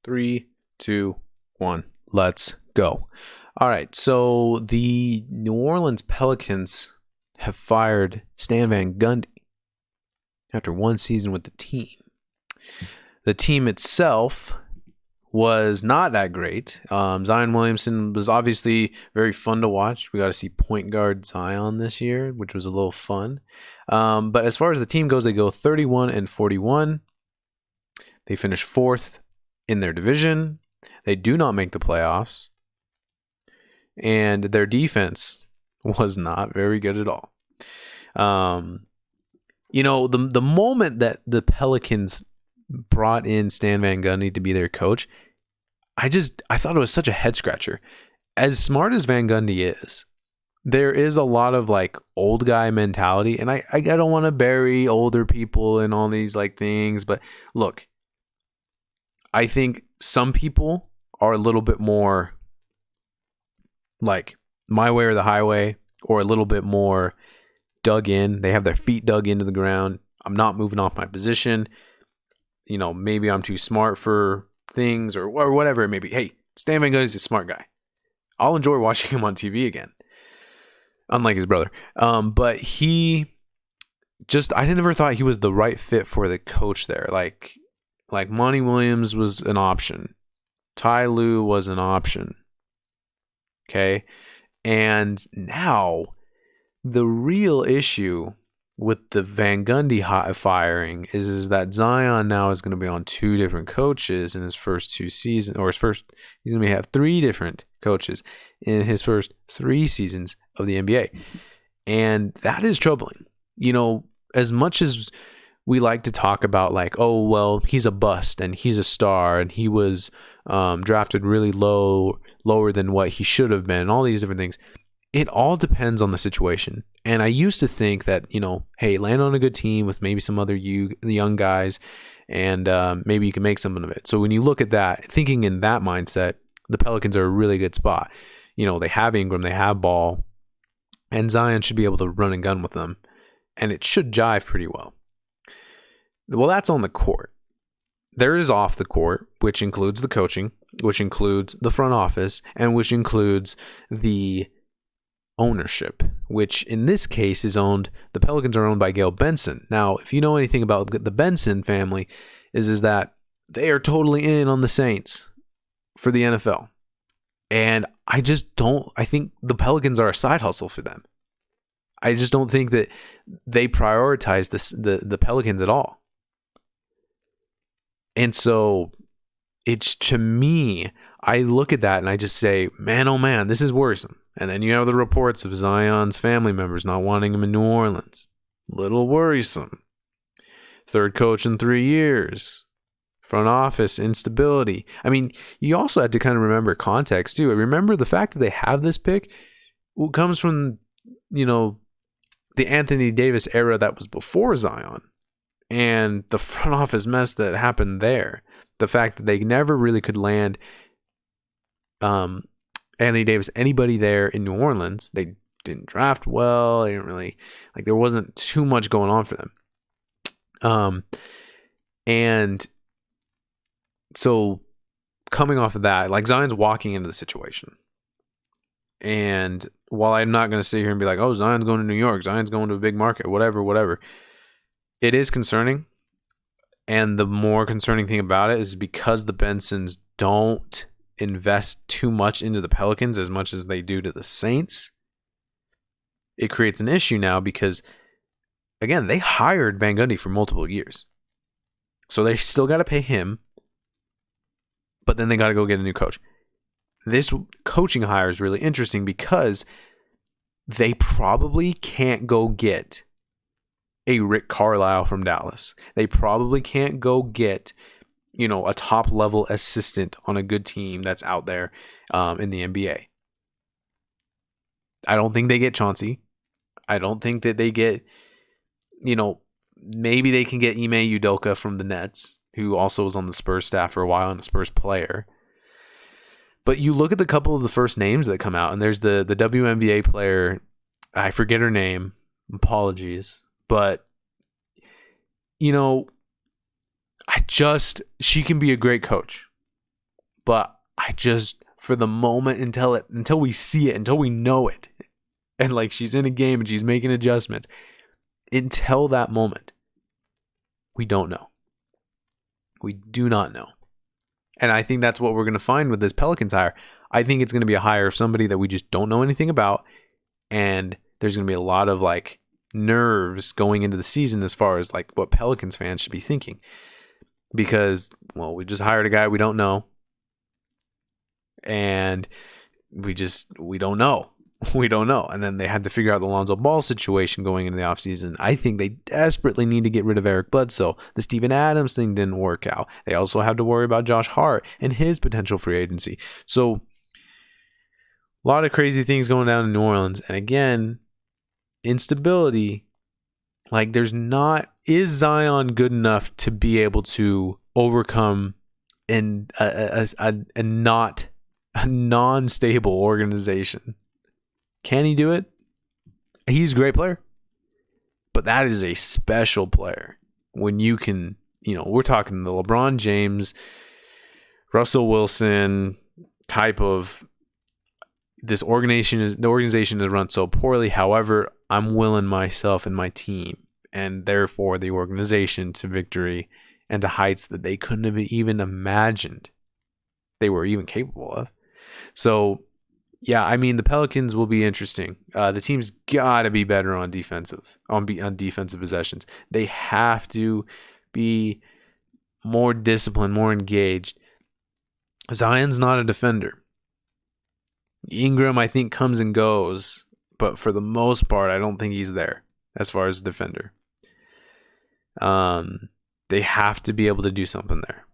3, 2, 1. Let's go. All right. So the New Orleans Pelicans have fired Stan Van Gundy after one season with the team. The team itself was not that great. Zion Williamson was obviously very fun to watch. We got to see point guard Zion this year, which was a little fun. But as far as the team goes, they go 31-41. They finish fourth in their division. They do not make the playoffs. And their defense was not very good at all. The moment that the Pelicans brought in Stan Van Gundy to be their coach, I thought it was such a head scratcher. As smart as Van Gundy is, there is a lot of like old guy mentality, and I don't want to bury older people and all these like things, but look, I think some people are a little bit more like my way or the highway, or a little bit more dug in. They have their feet dug into the ground. I'm not moving off my position. Maybe I'm too smart for things or whatever it may be. Hey, Stan Van Gundy is a smart guy. I'll enjoy watching him on TV again, unlike his brother. But I never thought he was the right fit for the coach there. Like Monty Williams was an option. Ty Lue was an option. Okay. And now the real issue with the Van Gundy firing is that Zion now is going to be on two different coaches in his first two seasons, he's going to have three different coaches in his first 3 seasons of the NBA. And that is troubling. As much as we like to talk about like, oh, well, he's a bust and he's a star and he was drafted really lower than what he should have been, and all these different things. It all depends on the situation. And I used to think that, hey, land on a good team with maybe some other young guys, and maybe you can make something of it. So when you look at that, thinking in that mindset, the Pelicans are a really good spot. They have Ingram, they have Ball, and Zion should be able to run and gun with them, and it should jive pretty well. Well, that's on the court. There is off the court, which includes the coaching, which includes the front office, and which includes the ownership, which in this case the Pelicans are owned by Gail Benson. Now, if you know anything about the Benson family, is that they are totally in on the Saints for the NFL. And I think the Pelicans are a side hustle for them. I just don't think that they prioritize the Pelicans at all. And so to me, I look at that and I just say, man, oh man, this is worrisome. And then you have the reports of Zion's family members not wanting him in New Orleans. Little worrisome. Third coach in 3 years. Front office instability. I mean, you also had to kind of remember context too. Remember the fact that they have this pick comes from, the Anthony Davis era that was before Zion. And the front office mess that happened there. The fact that they never really could land Anthony Davis, anybody there in New Orleans. They didn't draft well. They didn't really, there wasn't too much going on for them. And so coming off of that, Zion's walking into the situation. And while I'm not going to sit here and be like, oh, Zion's going to New York, Zion's going to a big market, whatever. It is concerning. And the more concerning thing about it is because the Bensons don't invest too much into the Pelicans as much as they do to the Saints, it creates an issue now because, again, they hired Van Gundy for multiple years. So they still got to pay him, but then they got to go get a new coach. This coaching hire is really interesting because they probably can't go get a Rick Carlisle from Dallas. They probably can't go get a top level assistant on a good team that's out there in the NBA. I don't think they get Chauncey. I don't think that they get, maybe they can get Ime Udoka from the Nets, who also was on the Spurs staff for a while and a Spurs player. But you look at the couple of the first names that come out, and there's the WNBA player, I forget her name, apologies, but she can be a great coach. But I just, for the moment, until we see it, until we know it, and like she's in a game and she's making adjustments, until that moment, we don't know. We do not know. And I think that's what we're going to find with this Pelicans hire. I think it's going to be a hire of somebody that we just don't know anything about. And there's going to be a lot of like nerves going into the season as far as like what Pelicans fans should be thinking. Because, well, we just hired a guy we don't know. And we don't know. We don't know. And then they had to figure out the Lonzo Ball situation going into the offseason. I think they desperately need to get rid of Eric Bledsoe. The Steven Adams thing didn't work out. They also had to worry about Josh Hart and his potential free agency. So a lot of crazy things going down in New Orleans. And again, instability. Like is Zion good enough to be able to overcome a non-stable organization? Can he do it? He's a great player. But that is a special player. When you can, we're talking the LeBron James, Russell Wilson type of this organization. The organization is run so poorly. However, I'm willing myself and my team, and therefore the organization, to victory and to heights that they couldn't have even imagined they were even capable of. So, yeah, I mean, the Pelicans will be interesting. The team's got to be better on defensive possessions. They have to be more disciplined, more engaged. Zion's not a defender. Ingram, I think, comes and goes, but for the most part, I don't think he's there as far as defender. They have to be able to do something there.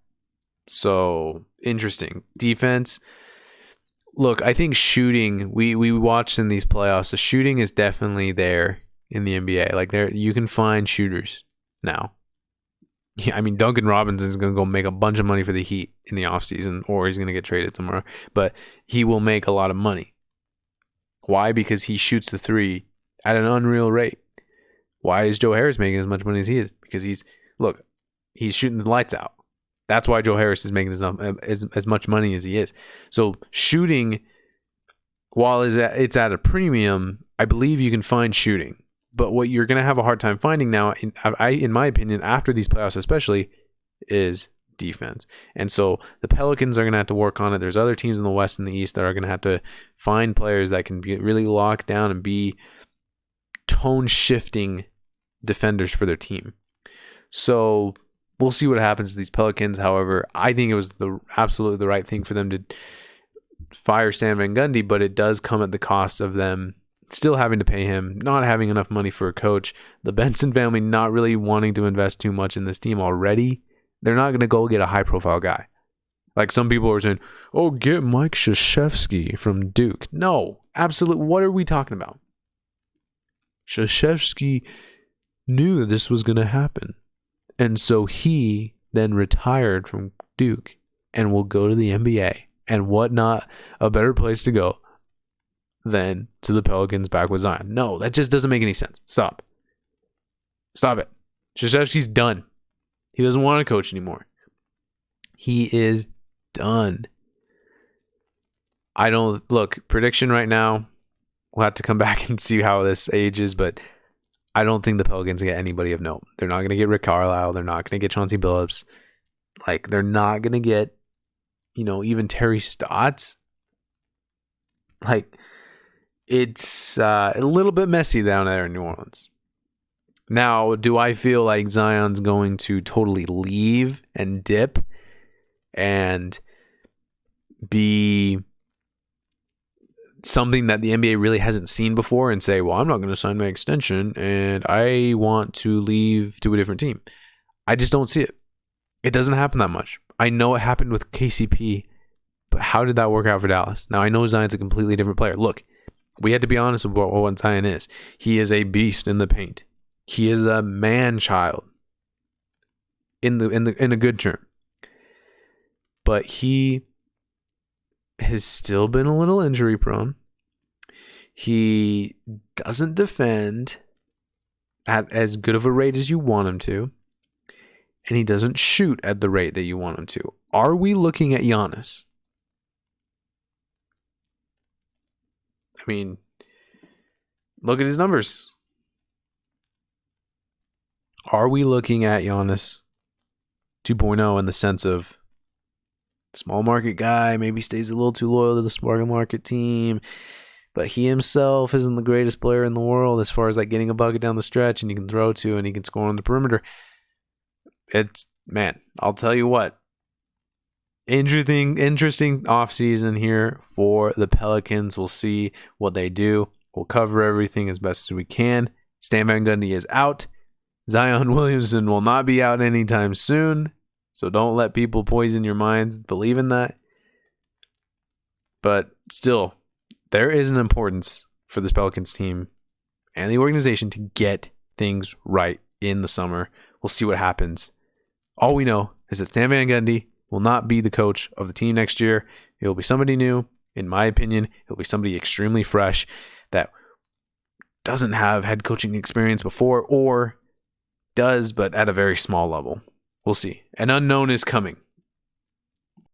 So, interesting. Defense. Look, I think shooting, we watched in these playoffs, the shooting is definitely there in the NBA. Like, you can find shooters now. Yeah, I mean, Duncan Robinson is going to go make a bunch of money for the Heat in the offseason, or he's going to get traded somewhere. But he will make a lot of money. Why? Because he shoots the three at an unreal rate. Why is Joe Harris making as much money as he is? Because he's shooting the lights out. That's why Joe Harris is making as much money as he is. So shooting, while it's at a premium, I believe you can find shooting. But what you're going to have a hard time finding now, in my opinion, after these playoffs especially, is defense. And so the Pelicans are going to have to work on it. There's other teams in the West and the East that are going to have to find players that can be really locked down and be tone-shifting defenders for their team. So we'll see what happens to these Pelicans. However, I think it was absolutely the right thing for them to fire Stan Van Gundy, but it does come at the cost of them still having to pay him, not having enough money for a coach, the Benson family not really wanting to invest too much in this team already. They're not going to go get a high-profile guy. Like some people are saying, oh, get Mike Krzyzewski from Duke. No, absolutely. What are we talking about? Krzyzewski knew this was going to happen. And so he then retired from Duke and will go to the NBA. And what not a better place to go than to the Pelicans back with Zion? No, that just doesn't make any sense. Stop it. Krzyzewski's done. He doesn't want to coach anymore. He is done. Prediction right now, we'll have to come back and see how this ages, but I don't think the Pelicans get anybody of note. They're not going to get Rick Carlisle. They're not going to get Chauncey Billups. Like, they're not going to get, even Terry Stotts. Like, it's a little bit messy down there in New Orleans. Now, do I feel like Zion's going to totally leave and dip and be something that the NBA really hasn't seen before and say, well, I'm not going to sign my extension and I want to leave to a different team? I just don't see it. It doesn't happen that much. I know it happened with KCP, but how did that work out for Dallas? Now, I know Zion's a completely different player. Look, we had to be honest about what Zion is. He is a beast in the paint. He is a man-child in a good term. But he has still been a little injury prone. He doesn't defend at as good of a rate as you want him to. And he doesn't shoot at the rate that you want him to. Are we looking at Giannis? mean, look at his numbers. Are we looking at Giannis 2.0 in the sense of small market guy, maybe stays a little too loyal to the small market team, but he himself isn't the greatest player in the world as far as like getting a bucket down the stretch and he can throw to and he can score on the perimeter? I'll tell you what. Interesting offseason here for the Pelicans. We'll see what they do. We'll cover everything as best as we can. Stan Van Gundy is out. Zion Williamson will not be out anytime soon. So don't let people poison your minds. Believe in that. But still, there is an importance for this Pelicans team and the organization to get things right in the summer. We'll see what happens. All we know is that Stan Van Gundy will not be the coach of the team next year. It will be somebody new. In my opinion, it will be somebody extremely fresh that doesn't have head coaching experience before or does, but at a very small level. We'll see. An unknown is coming.